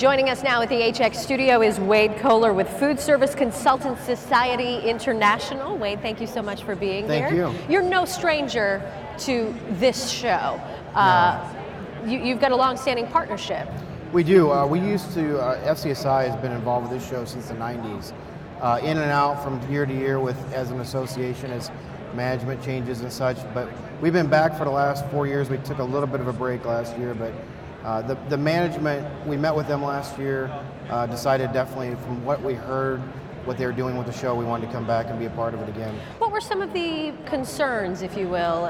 Joining us now at the HX studio is Wade Koehler with Food Service Consultants Society International. Wade, thank you so much for being here. Thank you. You're no stranger to this show. You've got a long-standing partnership. We do. We used to, FCSI has been involved with this show since the 90s. In and out from year to year as an association as management changes and such. But we've been back for the last 4 years. We took a little bit of a break last year, but the management, we met with them last year, decided definitely from what we heard, what they were doing with the show, we wanted to come back and be a part of it again. What were some of the concerns, if you will,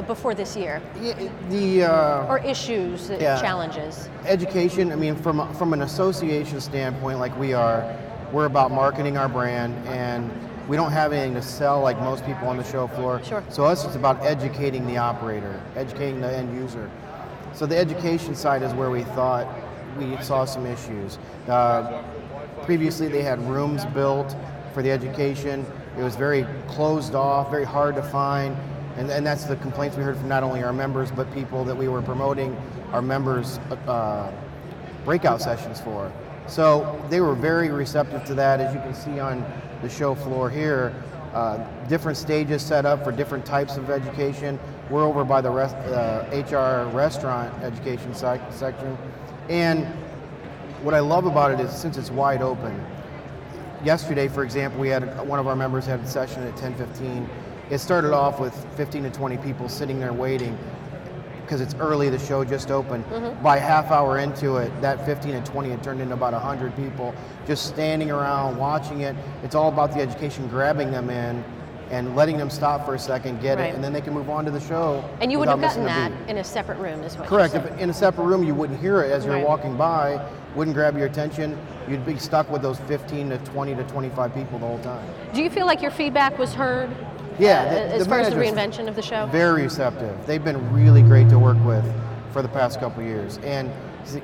before this year? Or issues, challenges? Education, I mean, from an association standpoint like we are, we're about marketing our brand, and we don't have anything to sell like most people on the show floor. Sure. So us, it's about educating the operator, educating the end user. So the education side is where we thought we saw some issues. Previously they had rooms built for the education. It was very closed off, very hard to find, and that's the complaints we heard from not only our members but people that we were promoting our members' breakout sessions for. So they were very receptive to that. As you can see on the show floor here, different stages set up for different types of education. We're over by the HR restaurant education section. And what I love about it is since it's wide open. Yesterday, for example, we had one of our members had a session at 10:15. It started off with 15 to 20 people sitting there waiting because it's early, the show just opened. Mm-hmm. By a half hour into it, that 15 to 20 had turned into about 100 people just standing around watching it. It's all about the education, grabbing them in and letting them stop for a second, get it, and then they can move on to the show. And you wouldn't have gotten that in a separate room as well. Correct. If in a separate room, you wouldn't hear it as you're walking by, wouldn't grab your attention. You'd be stuck with those 15 to 20 to 25 people the whole time. Do you feel like your feedback was heard? Yeah. As far as the reinvention of the show? Very receptive. They've been really great to work with for the past couple of years. And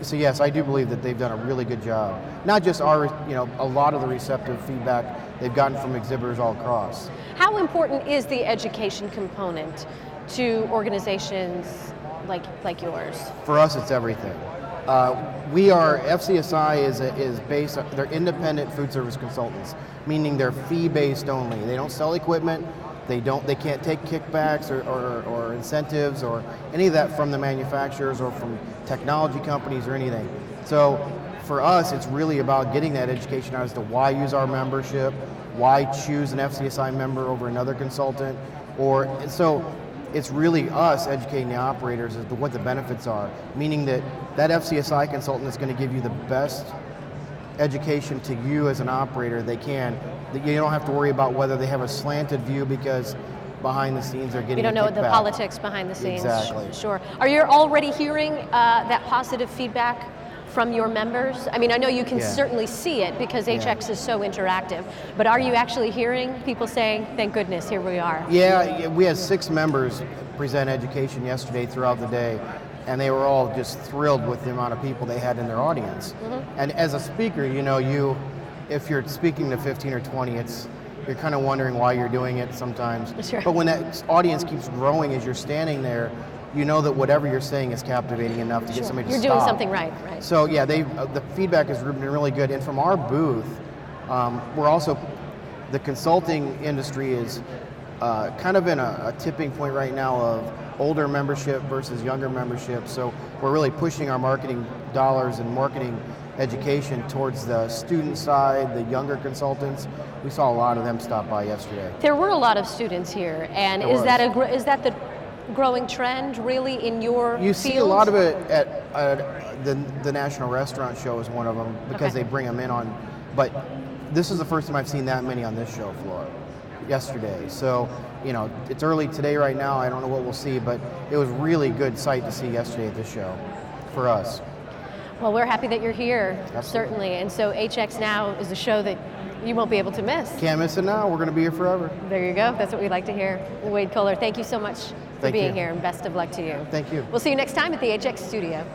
so yes, I do believe that they've done a really good job. Not just our, a lot of the receptive feedback they've gotten from exhibitors all across. How important is the education component to organizations like yours? For us, it's everything. FCSI is based, they're independent food service consultants, meaning they're fee-based only. They don't sell equipment, they can't take kickbacks or incentives or any of that from the manufacturers or from technology companies or anything. So for us, it's really about getting that education out as to why use our membership, why choose an FCSI member over another consultant, so it's really us educating the operators as to what the benefits are, meaning that FCSI consultant is going to give you the best education to you as an operator they can. That you don't have to worry about whether they have a slanted view because behind the scenes they're getting You don't know the politics behind the scenes. Exactly. Sure. Are you already hearing that positive feedback from your members? I mean, I know you can certainly see it because HX is so interactive, but are you actually hearing people saying, thank goodness, here we are? Yeah, we had 6 members present education yesterday throughout the day, and they were all just thrilled with the amount of people they had in their audience. Mm-hmm. And as a speaker, if you're speaking to 15 or 20, you're kind of wondering why you're doing it sometimes. Sure. But when that audience keeps growing as you're standing there, you know that whatever you're saying is captivating enough to get somebody to stop. You're doing something right. So yeah, the feedback has been really good. And from our booth, we're also, the consulting industry is kind of in a tipping point right now of older membership versus younger membership. So we're really pushing our marketing dollars and marketing education towards the student side, the younger consultants. We saw a lot of them stop by yesterday. There were a lot of students here, and is that the growing trend really in your field? You see a lot of it at the National Restaurant Show is one of them because they bring them in on, but this is the first time I've seen that many on this show floor yesterday. So, it's early today right now, I don't know what we'll see, but it was really good sight to see yesterday at this show for us. Well, we're happy that you're here, Absolutely. Certainly, and so HX Now is a show that you won't be able to miss. Can't miss it now, we're going to be here forever. There you go, that's what we'd like to hear. Wade Koehler, thank you so much for being here, and best of luck to you. Thank you. We'll see you next time at the HX studio.